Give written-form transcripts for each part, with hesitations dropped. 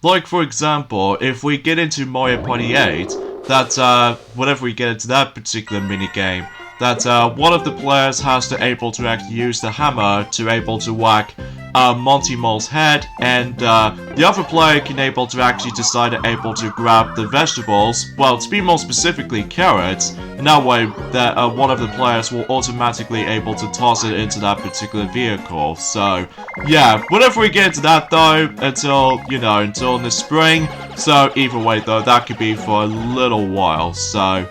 Like, for example, if we get into Mario Party 8, that, whenever we get into that particular minigame, that, one of the players has to able to actually use the hammer to able to whack, Monty Mole's head, and, the other player can able to actually decide to able to grab the vegetables, well, to be more specifically, carrots, and that way, that, one of the players will automatically able to toss it into that particular vehicle. So, yeah, whenever we get into that, though, until, you know, until in the spring, so either way, though, that could be for a little while, so...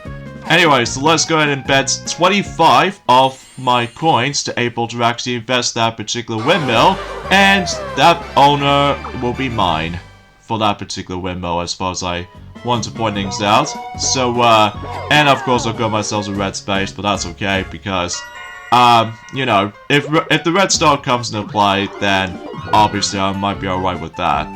Anyway, so let's go ahead and bet 25 of my coins to able to actually invest that particular windmill, and that owner will be mine for that particular windmill as far as I want to point things out. So, and of course I've got myself a red space, but that's okay because, you know, if the red star comes into play, then obviously I might be alright with that.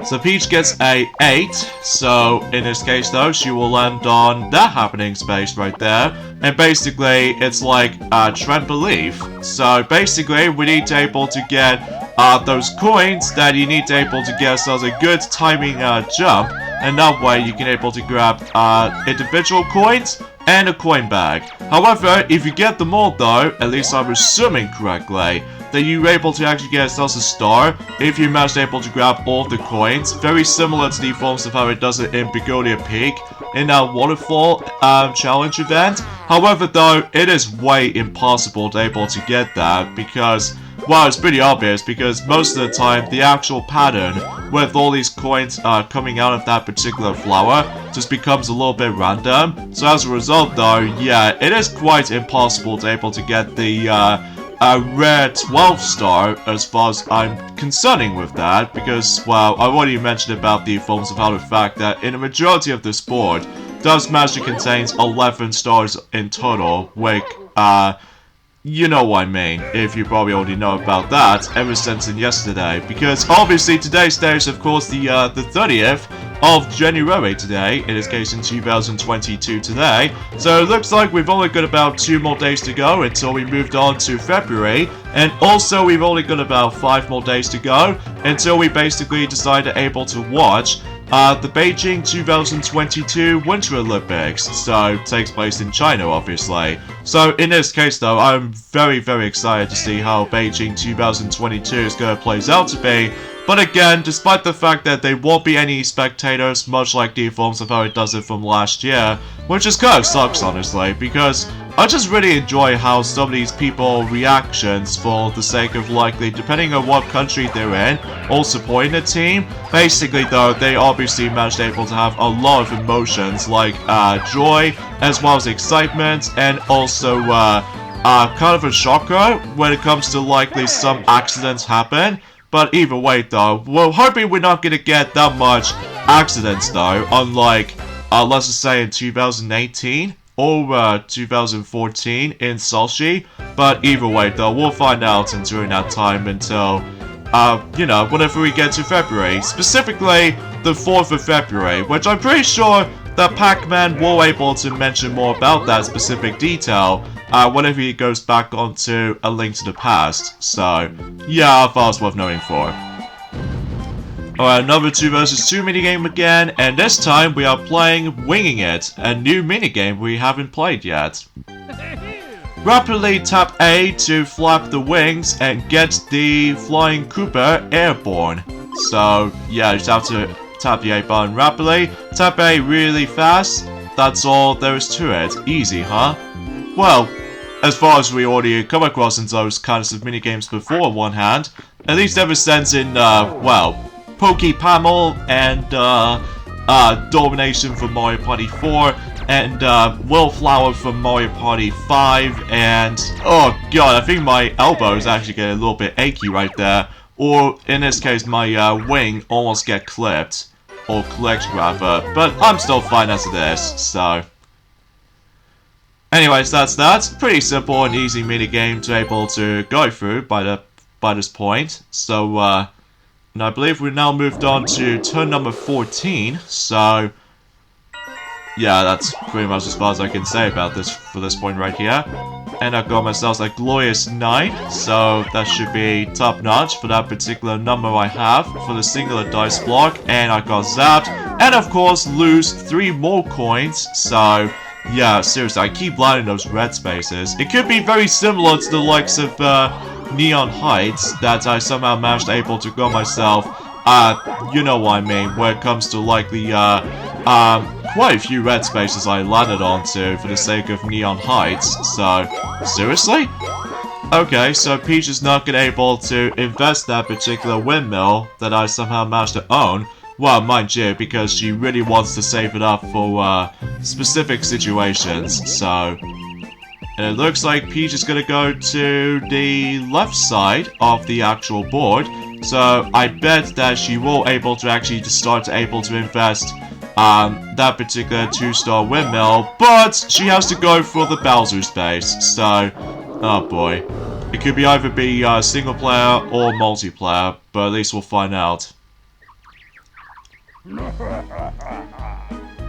So Peach gets a 8, so in this case though, she will land on that happening space right there, and basically it's like Trent Belief. So basically we need to able to get those coins that you need to able to get yourselves a good timing jump, and that way you can able to grab individual coins and a coin bag. However, if you get them all though, at least I'm assuming correctly, that you're able to actually get yourself a star if you manage to able to grab all of the coins. Very similar to the forms of how it does it in Begonia Peak in our waterfall challenge event. However though, it is way impossible to able to get that because, well, it's pretty obvious because most of the time the actual pattern with all these coins coming out of that particular flower just becomes a little bit random. So as a result though, yeah, it is quite impossible to able to get the a rare 12 star as far as I'm concerning with that, because, well, I've already mentioned about the forms of how the fact that in a majority of this board does manage to contain 11 stars in total, which, you know what I mean, if you probably already know about that ever since in yesterday, because obviously today's day is of course the 30th of January today, in this case in 2022 today, so it looks like we've only got about 2 more days to go until we moved on to February, and also we've only got about 5 more days to go until we basically decide to able to watch the Beijing 2022 Winter Olympics, so it takes place in China obviously. So in this case though, I'm very excited to see how Beijing 2022 is going to plays out to be. But again, despite the fact that there won't be any spectators, much like the forms of how it does it from last year, which just kind of sucks honestly, because I just really enjoy how some of these people reactions for the sake of likely, depending on what country they're in, or supporting the team. Basically though, they obviously managed able to have a lot of emotions like joy, as well as excitement, and also kind of a shocker when it comes to likely some accidents happen. But either way though, we're hoping we're not gonna get that much accidents though, unlike, let's just say in 2018 or 2014 in Sochi. But either way though, we'll find out during that time until, you know, whenever we get to February. Specifically, the 4th of February, which I'm pretty sure that Pac-Man will able to mention more about that specific detail whenever he goes back onto A Link to the Past. So, yeah, I thought it was worth knowing for. Alright, another 2 vs 2 minigame again, and this time we are playing Winging It, a new minigame we haven't played yet. Rapidly tap A to flap the wings and get the Flying Koopa airborne. So, yeah, you just have to tap the A button rapidly, tap A really fast, that's all there is to it. Easy, huh? Well, as far as we already come across in those kinds of minigames before on one hand, at least ever since in, well, Pokepamel and, Domination from Mario Party 4, and, Willflower from Mario Party 5, and, oh god, I think my elbow is actually getting a little bit achy right there, or, in this case, my, wing almost get clipped, or clicked rather, but I'm still fine as it is, so... Anyways, that's that. Pretty simple and easy minigame to able to go through by this point. So, and I believe we've now moved on to turn number 14, so... Yeah, that's pretty much as far as I can say about this for this point right here. and I got myself a glorious 9, so that should be top notch for that particular number I have for the singular dice block, and I got zapped, and of course lose 3 more coins, so yeah, seriously, I keep lining those red spaces. It could be very similar to the likes of Neon Heights that I somehow managed able to go myself, you know what I mean, where it comes to like the, quite a few red spaces I landed onto for the sake of Neon Heights, so, seriously? Okay, so Peach is not gonna able to invest that particular windmill that I somehow managed to own. Well, mind you, because she really wants to save it up for, specific situations, so... And it looks like Peach is gonna go to the left side of the actual board, so I bet that she will able to actually start to able to invest, that particular 2-star windmill, but she has to go for the Bowser space, so... Oh boy. It could be either be, single player or multiplayer, but at least we'll find out.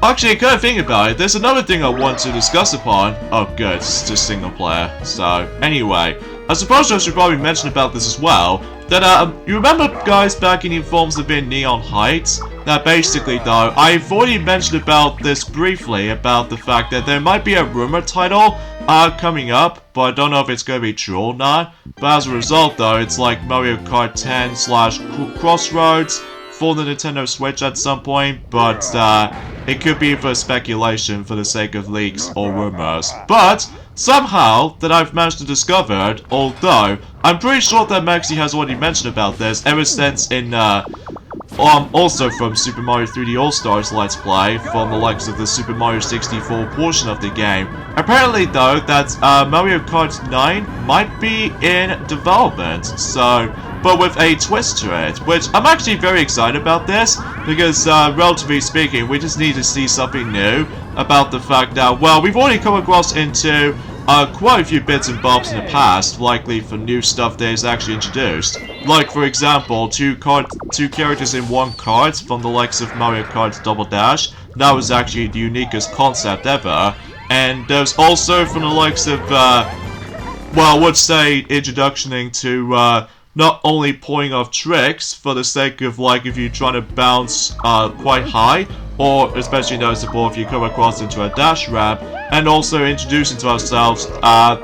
Actually, kind of think about it, there's another thing I want to discuss upon. Oh good, it's just single player. So, anyway, I suppose I should probably mention about this as well, that, you remember guys back in the forms of in Neon Heights? That basically though, I've already mentioned about this briefly, about the fact that there might be a rumor title, coming up, but I don't know if it's gonna be true or not. But as a result though, it's like Mario Kart 10/Crossroads, for the Nintendo Switch at some point, but it could be for speculation for the sake of leaks or rumors. But somehow that I've managed to discover, although I'm pretty sure that Maxi has already mentioned about this ever since in also from Super Mario 3D All-Stars Let's Play, from the likes of the Super Mario 64 portion of the game. Apparently though, that Mario Kart 9 might be in development, so... but with a twist to it, which I'm actually very excited about this, because, relatively speaking, we just need to see something new about the fact that, well, we've already come across into quite a few bits and bobs in the past, likely for new stuff that is actually introduced. Like, for example, two characters in one card from the likes of Mario Kart Double Dash. That was actually the uniquest concept ever. And there's also from the likes of, well, I would say introductioning to, not only pulling off tricks for the sake of, like, if you're trying to bounce quite high, or especially noticeable if you come across into a dash ramp, and also introducing to ourselves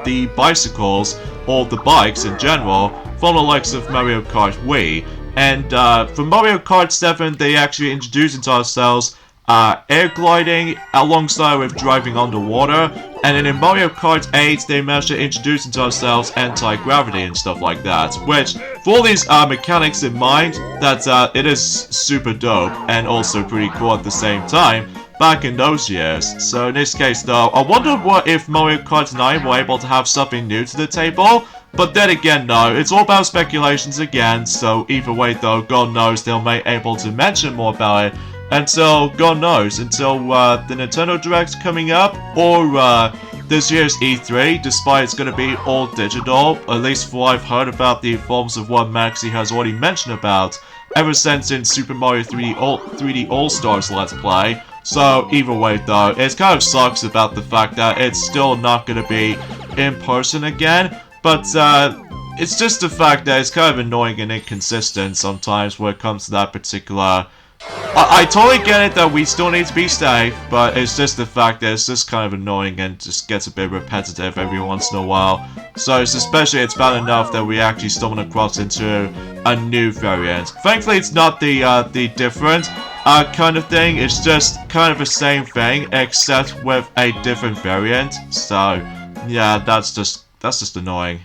the bicycles, or the bikes in general, from the likes of Mario Kart Wii. And for Mario Kart 7, they actually introduced into ourselves air gliding alongside with driving underwater, and then in Mario Kart 8 they managed to introduce into ourselves anti-gravity and stuff like that, which for all these mechanics in mind, that it is super dope and also pretty cool at the same time back in those years. So in this case though, I wonder what if Mario Kart 9 were able to have something new to the table. But then again, no, it's all about speculations again, so either way though, God knows they'll be able to mention more about it until, God knows, until the Nintendo Direct coming up, or this year's E3, despite it's going to be all digital, at least for what I've heard about the forms of what Maxi has already mentioned about, ever since in Super Mario 3D All-Stars Let's Play. So either way though, it kind of sucks about the fact that it's still not going to be in person again, but it's just the fact that it's kind of annoying and inconsistent sometimes when it comes to that particular... I totally get it that we still need to be safe, but it's just the fact that it's just kind of annoying and just gets a bit repetitive every once in a while. So it's bad enough that we actually stumbled across into a new variant. Thankfully it's not the different kind of thing, it's just kind of the same thing except with a different variant. So yeah, that's just annoying.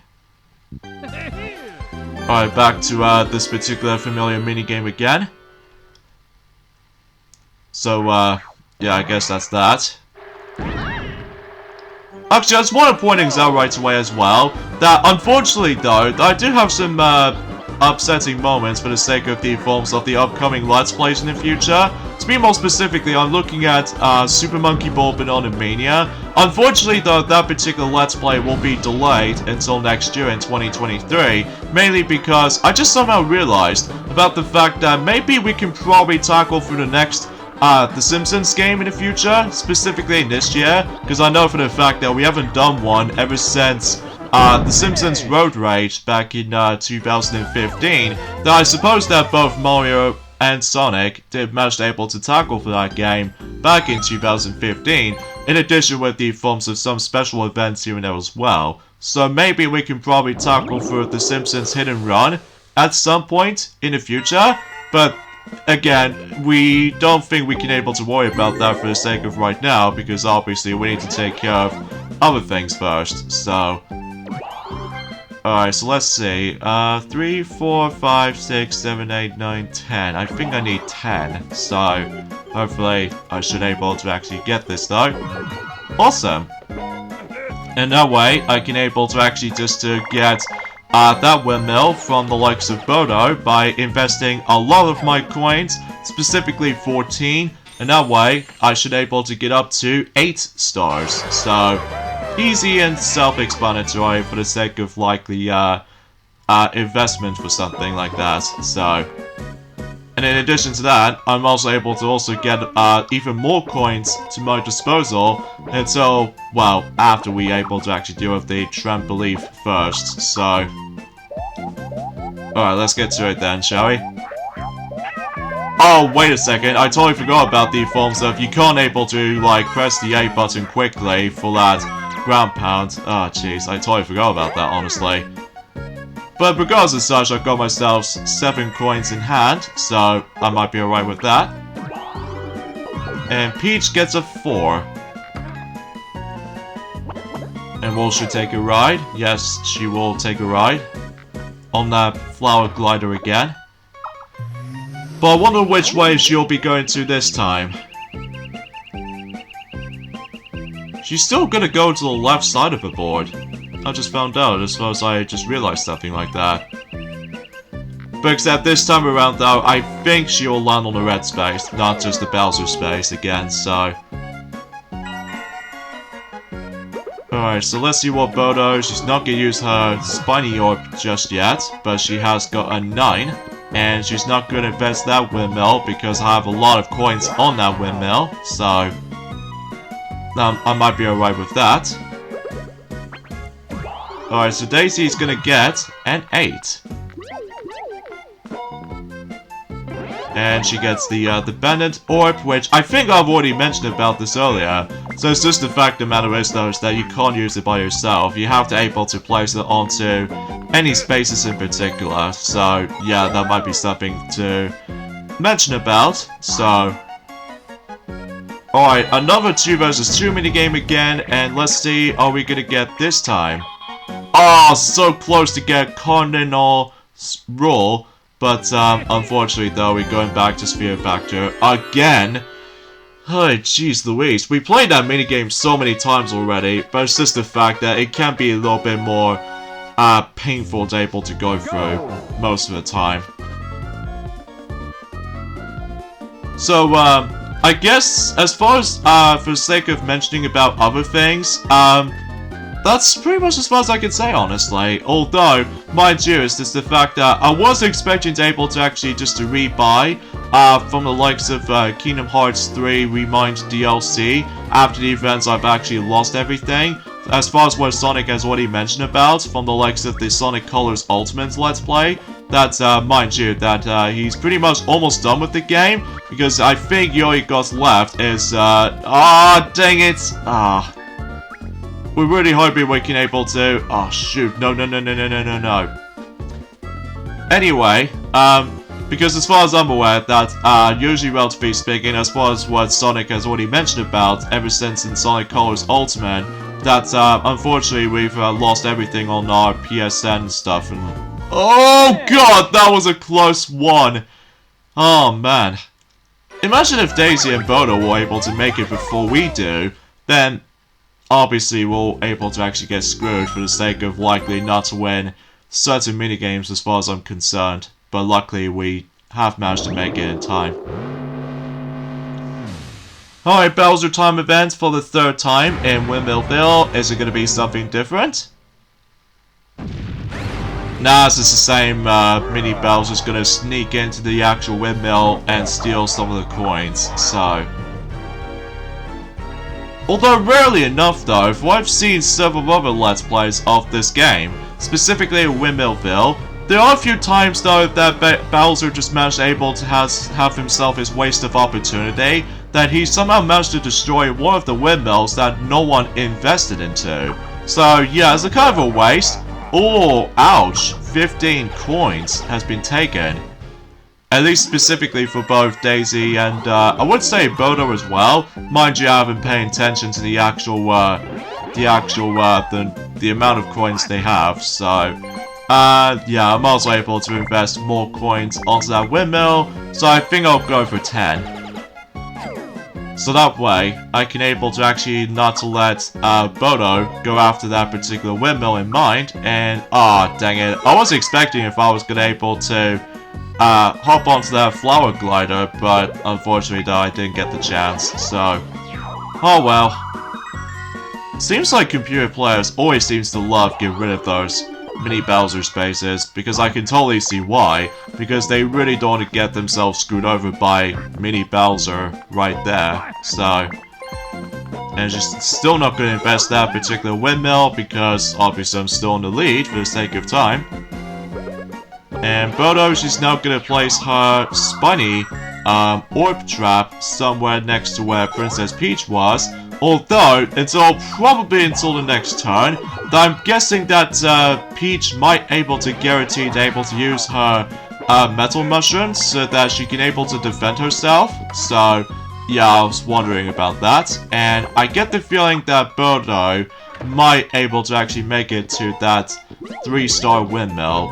Alright, back to this particular familiar minigame again. So, yeah, I guess that's that. Actually, I just want to point things out right away as well, that unfortunately though, I do have some upsetting moments for the sake of the forms of the upcoming Let's Plays in the future. To be more specifically, I'm looking at Super Monkey Ball Banana Mania. Unfortunately though, that particular Let's Play will be delayed until next year in 2023, mainly because I just somehow realized about the fact that maybe we can probably tackle through the next the Simpsons game in the future, specifically this year, because I know for the fact that we haven't done one ever since the Simpsons Road Rage back in 2015, that I suppose that both Mario and Sonic did manage able to tackle for that game back in 2015, in addition with the forms of some special events here and there as well. So maybe we can probably tackle for the Simpsons Hit and Run at some point in the future, but again, we don't think we can able to worry about that for the sake of right now, because obviously we need to take care of other things first, so... Alright, so let's see. 3, 4, 5, 6, 7, 8, 9, 10. I think I need 10, so hopefully I should be able to actually get this though. Awesome! And that way, I can able to actually just to get that windmill from the likes of Bodo by investing a lot of my coins, specifically 14, and that way I should be able to get up to 8 stars. So, easy and self-explanatory for the sake of likely investment for something like that. So, and in addition to that, I'm also able to also get even more coins to my disposal until, well, after we able to actually deal with the trampoline first. So, alright, let's get to it then, shall we? Oh, wait a second, I totally forgot about the forms of you can't able to, like, press the A button quickly for that ground pound. Oh, jeez, I totally forgot about that, honestly. But regardless of such, I've got myself 7 coins in hand, so I might be alright with that. And Peach gets a 4. And will she take a ride? Yes, she will take a ride on that flower glider again. But I wonder which way she'll be going to this time. She's still gonna go to the left side of the board. I just found out, as far as I just realized something like that. But except this time around though, I think she'll land on the red space, not just the Bowser space again, so... Alright, so let's see what Bodo, she's not gonna use her Spiny Orb just yet, but she has got a 9. And she's not gonna invest that windmill, because I have a lot of coins on that windmill, so... I might be alright with that. Alright, so Daisy's gonna get an 8. And she gets the Bennett Orb, which I think I've already mentioned about this earlier. So it's just the fact of the matter is though, is that you can't use it by yourself. You have to able to place it onto any spaces in particular. So yeah, that might be something to mention about. So alright, another 2 versus 2 minigame again, and let's see, are we gonna get this time? Oh, so close to get Cardinal Rule, but unfortunately though, we're going back to Sphere Factor again. Oh, jeez Louise, we played that minigame so many times already, but it's just the fact that it can be a little bit more painful to able to go through most of the time. So, I guess, as far as, for the sake of mentioning about other things, that's pretty much as far as I can say, honestly. Although, mind you, it's just the fact that I was expecting to able to actually just to rebuy, from the likes of, Kingdom Hearts 3 Remind DLC. After the events, I've actually lost everything. As far as what Sonic has already mentioned about, from the likes of the Sonic Colors Ultimate Let's Play, that, mind you, that, he's pretty much almost done with the game, because I think all he got left is, dang it! We're really hoping we can able to... Oh, shoot. No. Anyway, because as far as I'm aware, that, usually relatively speaking, as far as what Sonic has already mentioned about, ever since in Sonic Colors Ultimate, that, unfortunately, we've, lost everything on our PSN stuff, and... Oh, God! That was a close one! Oh, man. Imagine if Daisy and Bodo were able to make it before we do, then... Obviously, we're able to actually get screwed for the sake of likely not to win certain minigames as far as I'm concerned. But luckily, we have managed to make it in time. Alright, Bowser Time event for the 3rd time in Windmillville. Is it going to be something different? Nah, it's just the same mini Bowser's gonna sneak into the actual windmill and steal some of the coins, so... Although rarely enough though, for I've seen several other Let's Plays of this game, specifically Windmillville, there are a few times though that Bowser just managed able to have himself his waste of opportunity, that he somehow managed to destroy one of the windmills that no one invested into. So yeah, it's a kind of a waste. Oh, ouch, 15 coins has been taken. At least specifically for both Daisy and, I would say Bodo as well. Mind you, I haven't paid attention to the amount of coins they have, so... yeah, I'm also able to invest more coins onto that windmill, so I think I'll go for 10. So that way, I can able to actually not to let, Bodo go after that particular windmill in mind, and, dang it, I was expecting if I was gonna able to, hop onto that flower glider, but unfortunately though I didn't get the chance, so... Oh well. Seems like computer players always seems to love getting rid of those mini Bowser spaces, because I can totally see why, because they really don't want to get themselves screwed over by mini Bowser right there, so... And just still not going to invest that particular windmill, because obviously I'm still in the lead for the sake of time. And Bodo, she's now going to place her spiny orb trap somewhere next to where Princess Peach was. Although, probably until the next turn, I'm guessing that Peach might able to guarantee to use her metal mushrooms so that she can able to defend herself. So, yeah, I was wondering about that. And I get the feeling that Bodo might able to actually make it to that 3-star windmill.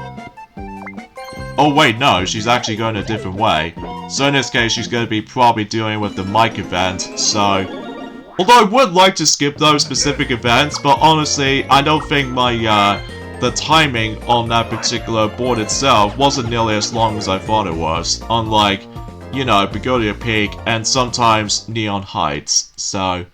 Oh wait, no, she's actually going a different way. So in this case, she's going to be probably dealing with the mic event, so... Although I would like to skip those specific events, but honestly, I don't think the timing on that particular board itself wasn't nearly as long as I thought it was. Unlike, you know, Begonia Peak and sometimes Neon Heights, so...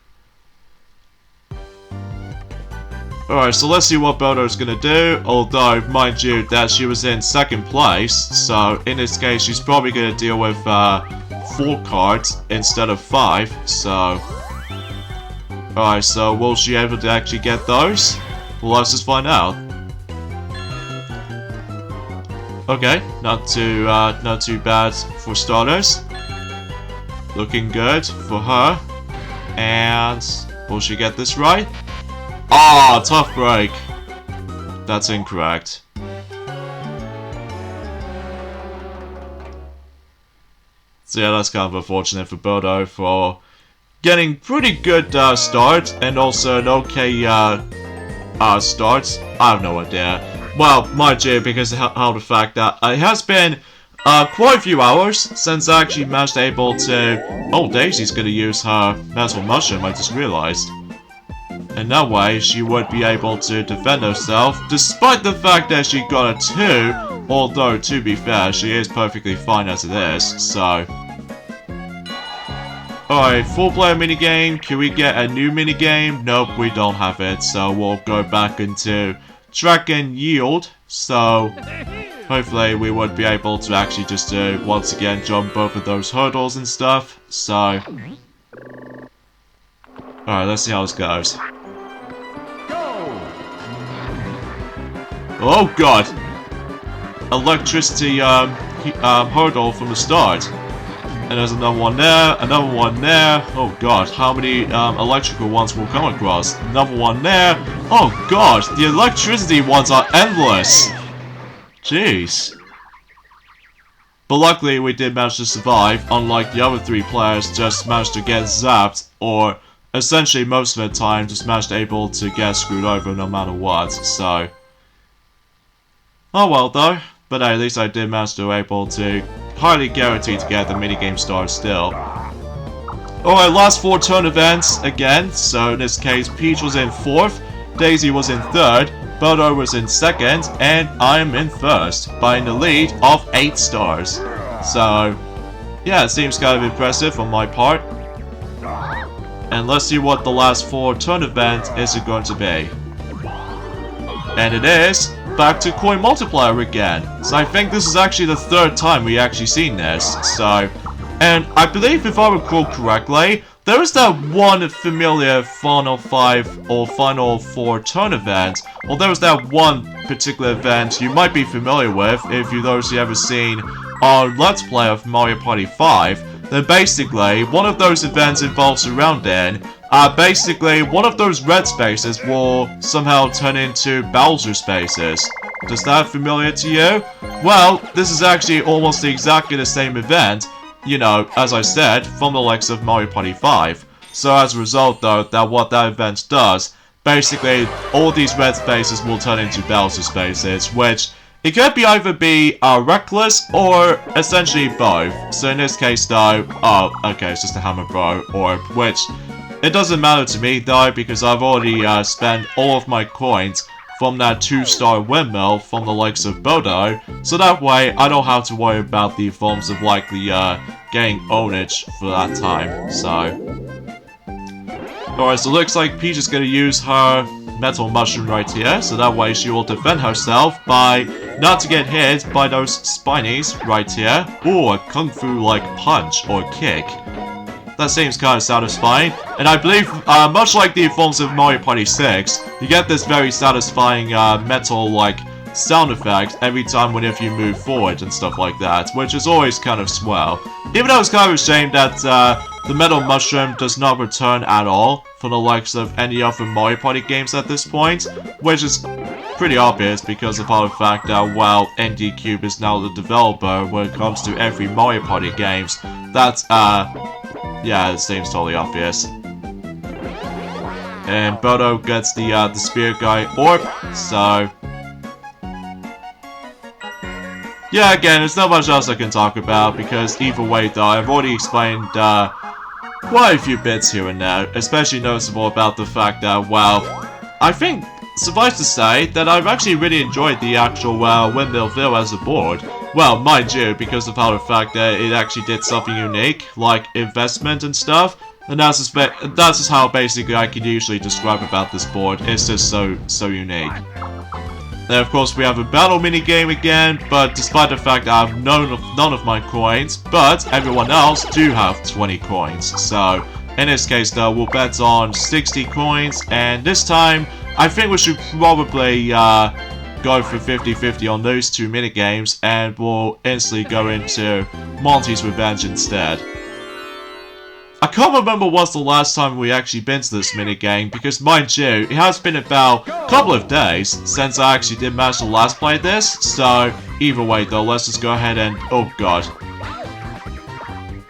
Alright, so let's see what Bodo's gonna do, although, mind you, that she was in 2nd place, so in this case, she's probably gonna deal with 4 cards instead of 5, so... Alright, so will she able to actually get those? Well, let's just find out. Okay, not too bad for starters. Looking good for her. And will she get this right? Ah, tough break. That's incorrect. So yeah, that's kind of unfortunate for Bodo for getting pretty good start and also an okay start. I have no idea. Well, mind you, because of the fact that it has been quite a few hours since I actually managed able to... Oh, Daisy's gonna use her metal mushroom, I just realized. And that way, she would be able to defend herself, despite the fact that she got a 2, although, to be fair, she is perfectly fine as it is, so... Alright, 4-player minigame, can we get a new minigame? Nope, we don't have it, so we'll go back into track and yield, so... Hopefully we would be able to actually just once again jump over those hurdles and stuff, so... Alright, let's see how this goes. Oh god! Electricity hurdle from the start. And there's another one there, another one there. Oh god, how many electrical ones will come across? Another one there. Oh god, the electricity ones are endless. Jeez. But luckily we did manage to survive, unlike the other 3 players just managed to get zapped, or essentially most of the time just managed able to get screwed over no matter what, so... Oh well though, but at least I did manage to able to hardly guarantee to get the minigame started still. Alright, last 4 turn events again, so in this case Peach was in 4th, Daisy was in 3rd, Bodo was in 2nd, and I am in 1st, by in the lead of 8 stars. So, yeah, it seems kind of impressive on my part. And let's see what the last 4 turn event is going to be. And it is back to coin multiplier again. So I think this is actually the third time we actually seen this. So, and I believe if I recall correctly, there is that one familiar Final 5 or Final 4 turn event, or there was that one particular event you might be familiar with if you those who ever seen our Let's Play of Mario Party 5. Then basically, one of those events involves surrounding. Basically, one of those red spaces will somehow turn into Bowser spaces. Does that familiar to you? Well, this is actually almost exactly the same event, you know, as I said, from the likes of Mario Party 5. So as a result though, what that event does, basically all these red spaces will turn into Bowser spaces, which it could be either be reckless or essentially both. So in this case though, oh, okay, it's just a Hammer Bro orb, which it doesn't matter to me though, because I've already spent all of my coins from that 2-star windmill from the likes of Bodo, so that way I don't have to worry about the forms of likely getting ownage for that time. So alright, so it looks like Peach is gonna use her metal mushroom right here, so that way she will defend herself by not to get hit by those spinies right here. Ooh, a kung fu like punch or kick. That seems kind of satisfying, and I believe, much like the forms of Mario Party 6, you get this very satisfying metal-like sound effect every time whenever you move forward and stuff like that, which is always kind of swell. Even though it's kind of a shame that the metal mushroom does not return at all for the likes of any other Mario Party games at this point, which is pretty obvious because of the fact that, well, ND Cube is now the developer when it comes to every Mario Party games. That's, yeah, it seems totally obvious. And Bodo gets the Spirit Guy orb, so yeah, again, there's not much else I can talk about because either way though, I've already explained quite a few bits here and there, especially noticeable about the fact that, well, I think, suffice to say, that I've actually really enjoyed the actual Windmillville as a board. Well, mind you, because of the fact that it actually did something unique, like investment and stuff, and that's just how basically I can usually describe about this board. It's just so unique. Then of course we have a battle minigame again, but despite the fact that I have none of my coins, but everyone else do have 20 coins. So in this case though, we'll bet on 60 coins, and this time I think we should probably go for 50-50 on those two minigames, and we'll instantly go into Monty's Revenge instead. I can't remember what's the last time we actually been to this minigame, because mind you, it has been about a couple of days since I actually did manage to last play this, so either way though, let's just go ahead and, oh god.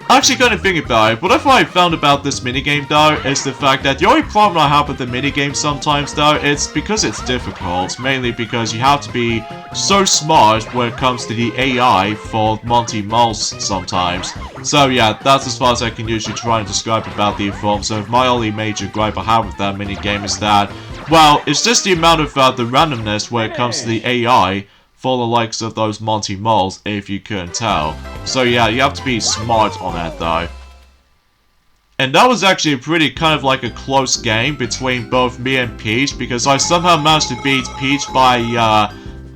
Actually, kind of thinking about it, whatever I found about this minigame though, is the fact that the only problem I have with the minigame sometimes though, it's because it's difficult, mainly because you have to be so smart when it comes to the AI for Monty Mouse sometimes. So yeah, that's as far as I can usually try and describe about the form. So my only major gripe I have with that minigame is that, well, it's just the amount of the randomness when it comes to the AI for the likes of those Monty Moles, if you couldn't tell. So yeah, you have to be smart on that though. And that was actually pretty kind of like a close game between both me and Peach, because I somehow managed to beat Peach by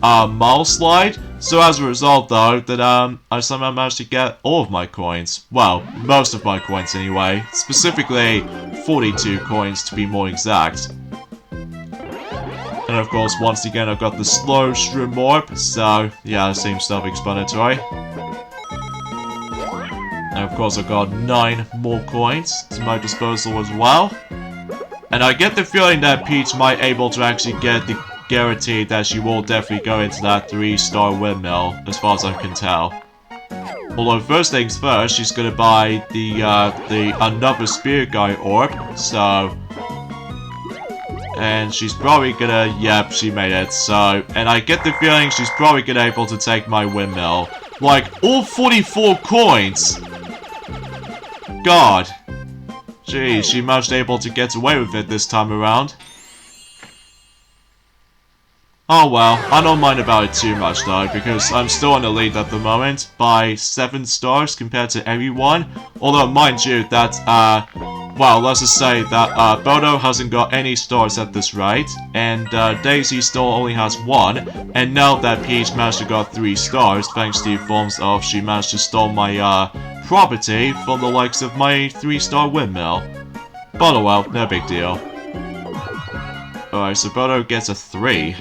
mile slide. So as a result though, that I somehow managed to get all of my coins. Well, most of my coins anyway. Specifically 42 coins to be more exact. And of course, once again, I've got the slow shroom orb, so yeah, it seems self-explanatory. And of course, I've got 9 more coins to my disposal as well. And I get the feeling that Peach might able to actually get the guarantee that she will definitely go into that 3-star windmill, as far as I can tell. Although first things first, she's gonna buy the another Spirit Guy orb, so. And she's probably gonna, yep, she made it, so, and I get the feeling she's probably gonna able to take my windmill. Like, all 44 coins! God. Geez, she managed able to get away with it this time around. Oh well, I don't mind about it too much though, because I'm still in the lead at the moment by 7 stars compared to everyone. Although, mind you, that, well, let's just say that Bodo hasn't got any stars at this rate, and Daisy still only has 1, and now that Peach managed to got 3 stars thanks to the forms of she managed to steal my property from the likes of my 3-star windmill. But oh well, no big deal. Alright, so Bodo gets a 3.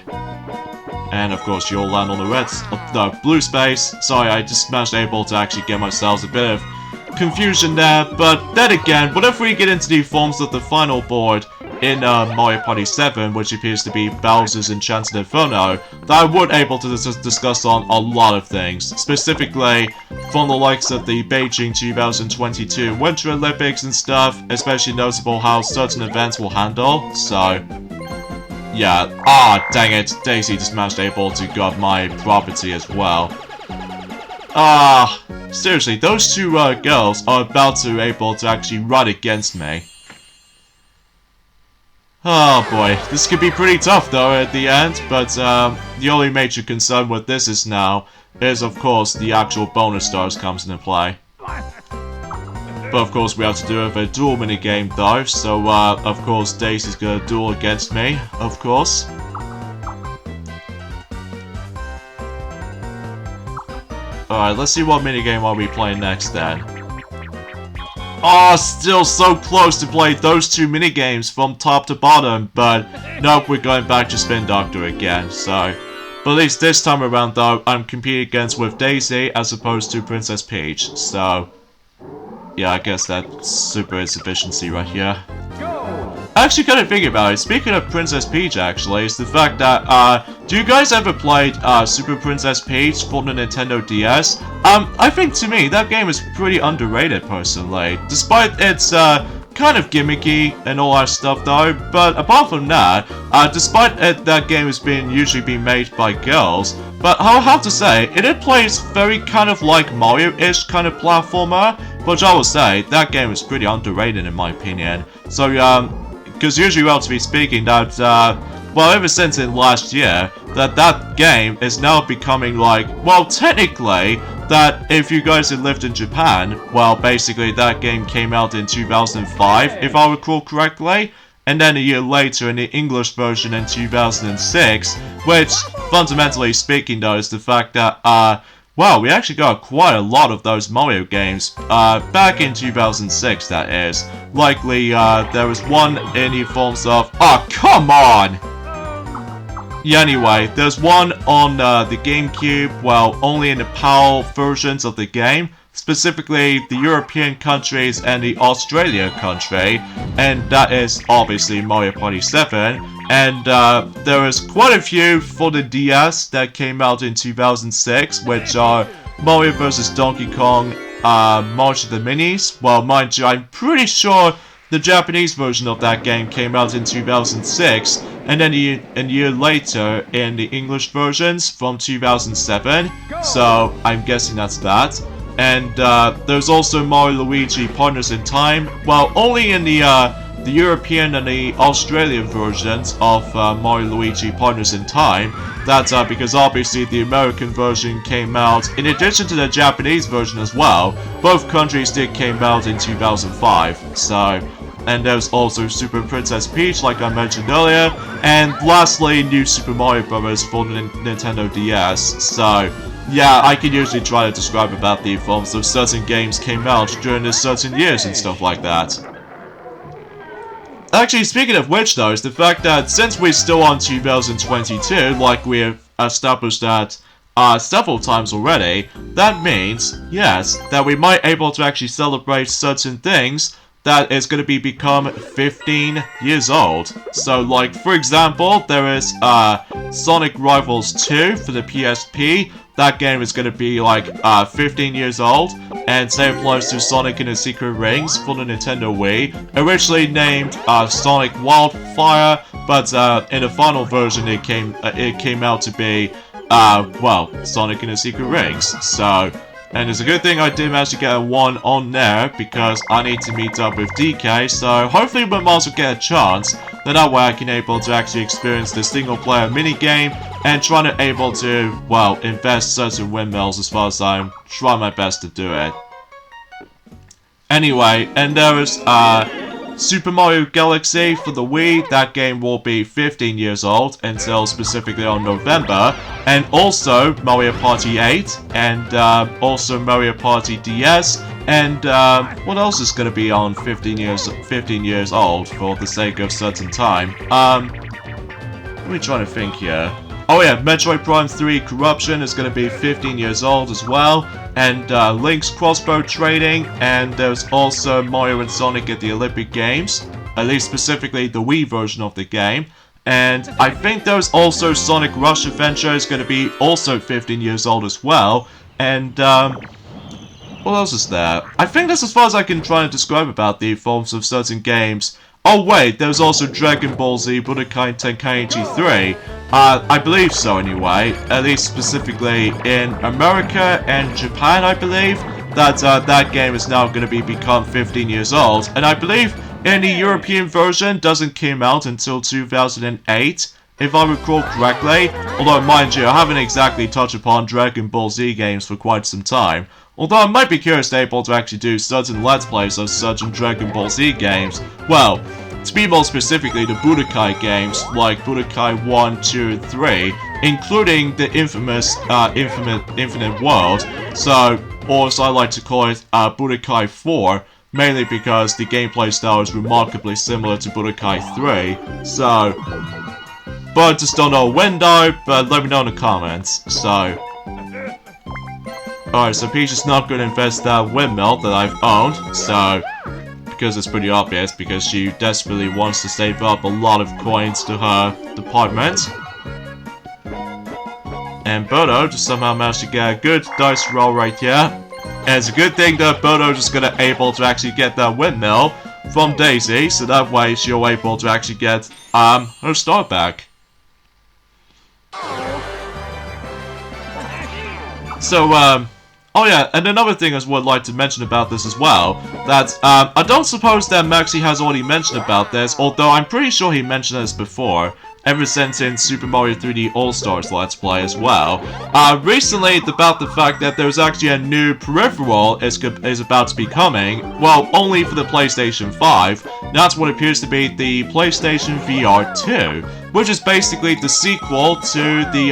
And of course you'll land on the blue space. Sorry, I just managed able to actually get myself a bit of confusion there, but then again, whenever we get into the forms of the final board in Mario Party 7, which appears to be Bowser's Enchanted Inferno, that I would able to discuss on a lot of things, specifically from the likes of the Beijing 2022 Winter Olympics and stuff, especially noticeable how certain events will handle, so yeah. Dang it, Daisy just managed able to get my property as well. Seriously, those 2 girls are about to able to actually run against me. Oh boy, this could be pretty tough though at the end, but the only major concern with this is now is of course the actual bonus stars comes into play. But of course we have to do it with a duel minigame though, so of course Daisy's gonna duel against me, of course. Alright, let's see what minigame are we playing next then. Still so close to play those 2 minigames from top to bottom, but nope, we're going back to Spin Doctor again, so. But at least this time around though, I'm competing against with Daisy as opposed to Princess Peach, so. Yeah, I guess that's super insufficiency right here. Actually, kind of thinking about it, speaking of Princess Peach actually, is the fact that, do you guys ever played, Super Princess Peach for the Nintendo DS? I think to me, that game is pretty underrated personally, despite its, kind of gimmicky and all that stuff though, but apart from that, despite that game is usually being made by girls, but I'll have to say, it plays very kind of like Mario-ish kind of platformer, which I will say, that game is pretty underrated in my opinion. So, because usually, relatively speaking, that, well, ever since in last year, that game is now becoming like, well, technically, that if you guys had lived in Japan, well, basically that game came out in 2005, if I recall correctly, and then a year later in the English version in 2006, which, fundamentally speaking though, is the fact that, well, we actually got quite a lot of those Mario games, back in 2006, that is. Likely, there was one in the forms of... come on! Yeah, anyway, there's one on, the GameCube, well, only in the PAL versions of the game, specifically the European countries and the Australia country, and that is obviously Mario Party 7, and there is quite a few for the DS that came out in 2006, which are Mario vs. Donkey Kong, March of the Minis. Well, mind you, I'm pretty sure the Japanese version of that game came out in 2006, and then a year later in the English versions from 2007, so I'm guessing that's that. And there's also Mario Luigi Partners in Time, well, only in the European and the Australian versions of Mario Luigi Partners in Time. That's because obviously the American version came out in addition to the Japanese version as well. Both countries did came out in 2005, so... And there's also Super Princess Peach, like I mentioned earlier, and lastly, New Super Mario Bros. For the Nintendo DS, so... Yeah, I can usually try to describe about the forms of certain games came out during the certain years and stuff like that. Actually, speaking of which though, is the fact that since we're still on 2022, like we have established that several times already, that means, yes, that we might able to actually celebrate certain things that is going to become 15 years old. So, like, for example, there is Sonic Rivals 2 for the PSP. That game is going to be, like, 15 years old. And same applies to Sonic and the Secret Rings for the Nintendo Wii. Originally named Sonic Wildfire, but in the final version it came out to be, well, Sonic and the Secret Rings. So... And it's a good thing I did manage to get a 1 on there, because I need to meet up with DK, so hopefully we might also get a chance, then that way I can able to actually experience the single player minigame, and try to able to, well, invest certain windmills as far as I'm trying my best to do it. Anyway, and there is, Super Mario Galaxy for the Wii, that game will be 15 years old until specifically on November. And also Mario Party 8, and also Mario Party DS, and what else is going to be on 15 years old for the sake of certain time? Let me try to think here. Oh yeah, Metroid Prime 3 Corruption is going to be 15 years old as well, and Link's Crossbow Trading, and there's also Mario and Sonic at the Olympic Games, at least specifically the Wii version of the game. And I think there's also Sonic Rush Adventure is going to be also 15 years old as well. And what else is there? I think that's as far as I can try and describe about the forms of certain games. Oh wait, there's also Dragon Ball Z Budokai Tenkaichi 3. I believe so anyway, at least specifically in America and Japan, I believe, that that game is now going to become 15 years old. And I believe in the European version doesn't came out until 2008, if I recall correctly. Although, mind you, I haven't exactly touched upon Dragon Ball Z games for quite some time. Although I might be curious to able to actually do certain Let's Plays of certain Dragon Ball Z games. Well, to be more specifically, the Budokai games, like Budokai 1, 2, and 3, including the infamous Infinite World, so, or as I like to call it, Budokai 4, mainly because the gameplay style is remarkably similar to Budokai 3, so, but I just don't know when though, but let me know in the comments, so. Alright, so Peach is not going to invest that windmill that I've owned, so, because it's pretty obvious, because she desperately wants to save up a lot of coins to her department. And Bodo just somehow managed to get a good dice roll right here. And it's a good thing that Bodo just gonna able to actually get that windmill from Daisy, so that way she'll able to actually get her star back. So oh yeah, and another thing I would like to mention about this as well, that I don't suppose that Maxi has already mentioned about this, although I'm pretty sure he mentioned this before, ever since in Super Mario 3D All-Stars Let's Play as well. Recently, about the fact that there's actually a new peripheral is about to be coming, well, only for the PlayStation 5. That's what appears to be the PlayStation VR 2, which is basically the sequel to the,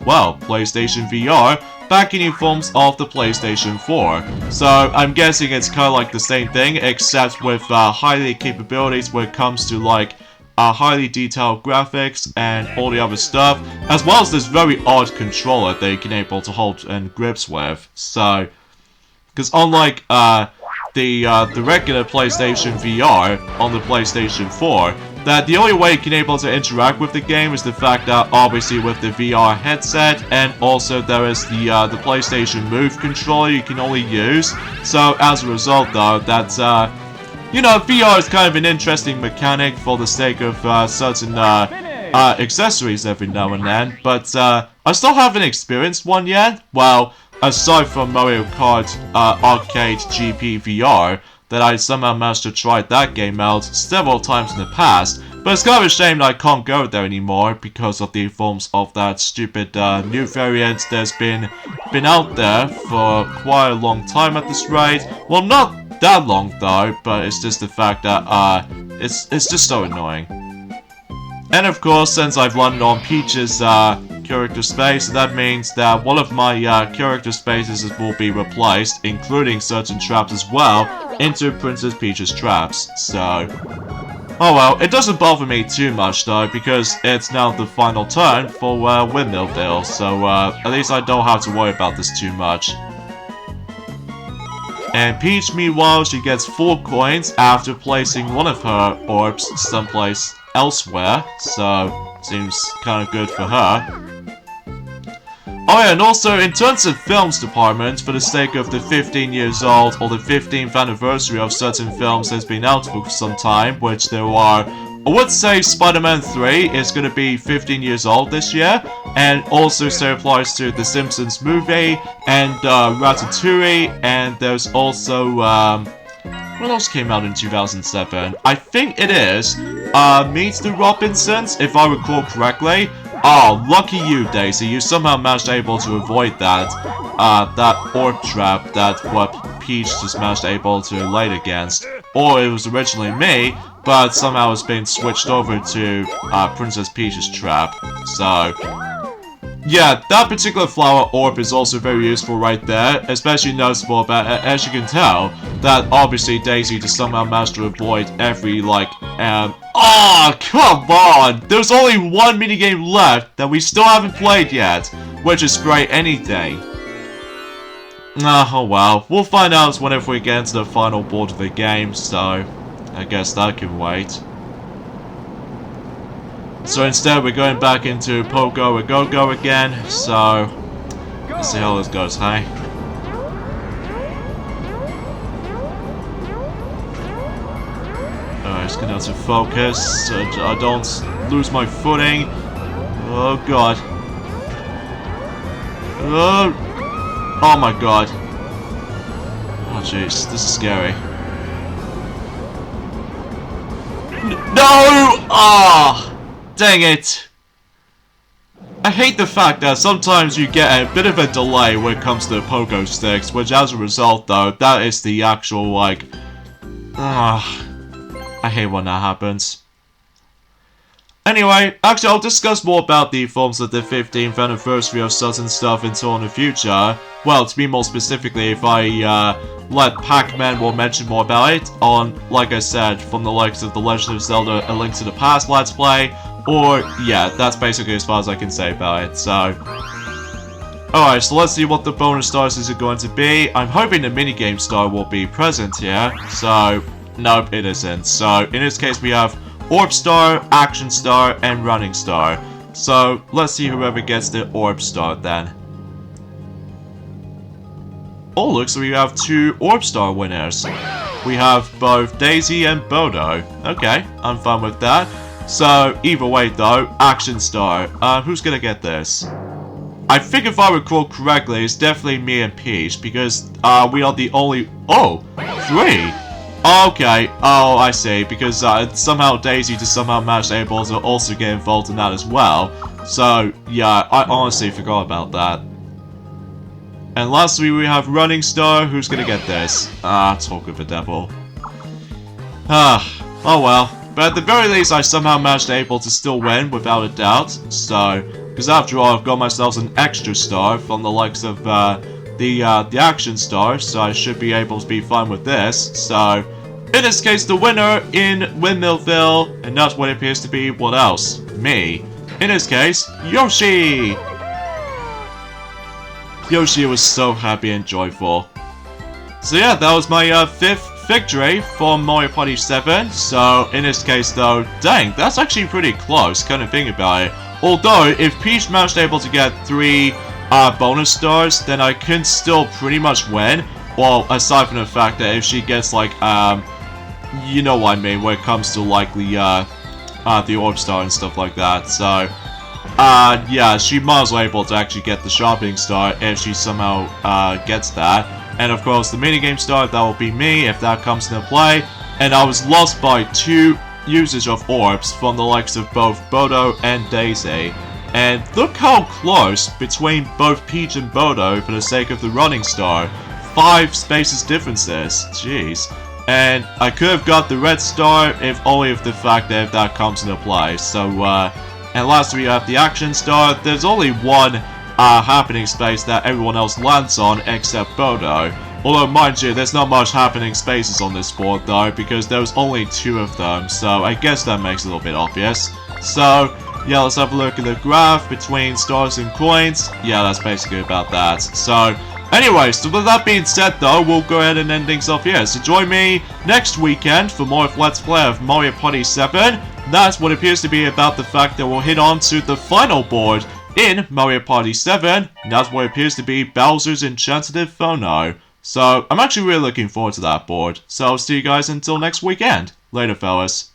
well, PlayStation VR, back in new forms of the PlayStation 4. So I'm guessing it's kind of like the same thing, except with highly capabilities when it comes to like highly detailed graphics and all the other stuff, as well as this very odd controller that you can able to hold and grips with. So, because unlike the regular PlayStation VR on the PlayStation 4, that the only way you can able to interact with the game is the fact that obviously with the VR headset, and also there is the PlayStation Move controller you can only use. So as a result though, that's you know, VR is kind of an interesting mechanic for the sake of certain accessories every now and then, but I still haven't experienced one yet. Well, aside from Mario Kart Arcade GP VR, that I somehow managed to try that game out several times in the past, but it's kind of a shame that I can't go there anymore because of the forms of that stupid new variant that's been out there for quite a long time at this rate. Well, not that long though, but it's just the fact that it's just so annoying. And of course, since I've landed on Peach's character space, that means that one of my character spaces will be replaced, including certain traps as well, into Princess Peach's traps. So, oh well, it doesn't bother me too much though, because it's now the final turn for Windmillville, so at least I don't have to worry about this too much. And Peach, meanwhile, she gets 4 coins after placing one of her orbs someplace elsewhere, so seems kind of good for her. Oh yeah, and also in terms of films department, for the sake of the 15 years old or the 15th anniversary of certain films that's been out for some time, which there are, I would say Spider-Man 3 is going to be 15 years old this year, and also so applies to The Simpsons movie, and Ratatouille, and there's also, what else came out in 2007? I think it is, Meet the Robinsons, if I recall correctly. Oh, lucky you, Daisy. You somehow managed able to avoid that, that orb trap that what Peach just managed able to lay against. or it was originally me, but somehow it's been switched over to Princess Peach's trap. So, yeah, that particular flower orb is also very useful right there, especially noticeable about, as you can tell, that obviously Daisy just somehow managed to avoid every, like, oh, come on! There's only one minigame left that we still haven't played yet, which is Spray Anything. Oh well, we'll find out whenever we get into the final board of the game, so I guess that can wait. So instead we're going back into Pogo a Go-Go again, so let's see how this goes, hey? Alright, just gonna have to focus so I don't lose my footing. Oh god. Oh my god. Oh jeez, this is scary. No! Ah! Dang it! I hate the fact that sometimes you get a bit of a delay when it comes to the pogo sticks, which as a result though, that is the actual like... I hate when that happens. Anyway, actually I'll discuss more about the films of the 15th anniversary of certain stuff until in the future. Well, to be more specifically, if I let Pac-Man will mention more about it on, like I said, from the likes of The Legend of Zelda A Link to the Past Let's Play, or, yeah, that's basically as far as I can say about it, so... Alright, so let's see what the bonus stars is going to be. I'm hoping the minigame star will be present here, so... Nope, it isn't. So, in this case we have Orb Star, Action Star, and Running Star. So, let's see whoever gets the Orb Star then. Oh, looks like we have 2 Orb Star winners. We have both Daisy and Bodo. Okay, I'm fine with that. So, either way though, Action Star. Who's gonna get this? I think if I recall correctly, it's definitely me and Peach, because we are the only... Oh! 3! Okay, oh, I see, because somehow Daisy just somehow managed able to also get involved in that as well. So, yeah, I honestly forgot about that. And lastly, we have Running Star. Who's gonna get this? Talk of the devil. Oh well. But at the very least, I somehow managed able to still win, without a doubt. So, because after all, I've got myself an extra star from the likes of the Action Star, so I should be able to be fine with this. So, in this case, the winner in Windmillville, and that's what it appears to be, what else? Me. In this case, Yoshi! Yoshi was so happy and joyful. So yeah, that was my 5th victory for Mario Party 7. So, in this case though, dang, that's actually pretty close, kind of thinking about it. Although, if Peach managed able to get 3 bonus stars, then I can still pretty much win. Well, aside from the fact that if she gets like, you know what I mean, when it comes to like the Orb Star and stuff like that. So, yeah, she might as well able to actually get the Shopping Star if she somehow gets that. And of course, the minigame star, that will be me if that comes into play. And I was lost by 2 usage of orbs from the likes of both Bodo and Daisy. And look how close between both Peach and Bodo for the sake of the Running Star. 5 spaces differences. Jeez. And I could have got the red star if only if the fact that if that comes into play. So, and lastly we have the Action Star. There's only 1 happening space that everyone else lands on except Bodo. Although, mind you, there's not much happening spaces on this board though, because there's only 2 of them, so I guess that makes it a little bit obvious. So, yeah, let's have a look at the graph between stars and coins. Yeah, that's basically about that. So, anyway, so with that being said though, we'll go ahead and end things off here. So join me next weekend for more of Let's Play of Mario Party 7. That's what appears to be about the fact that we'll hit on to the final board in Mario Party 7. And that's what appears to be Bowser's Enchanted Inferno. So I'm actually really looking forward to that board. So I'll see you guys until next weekend. Later, fellas.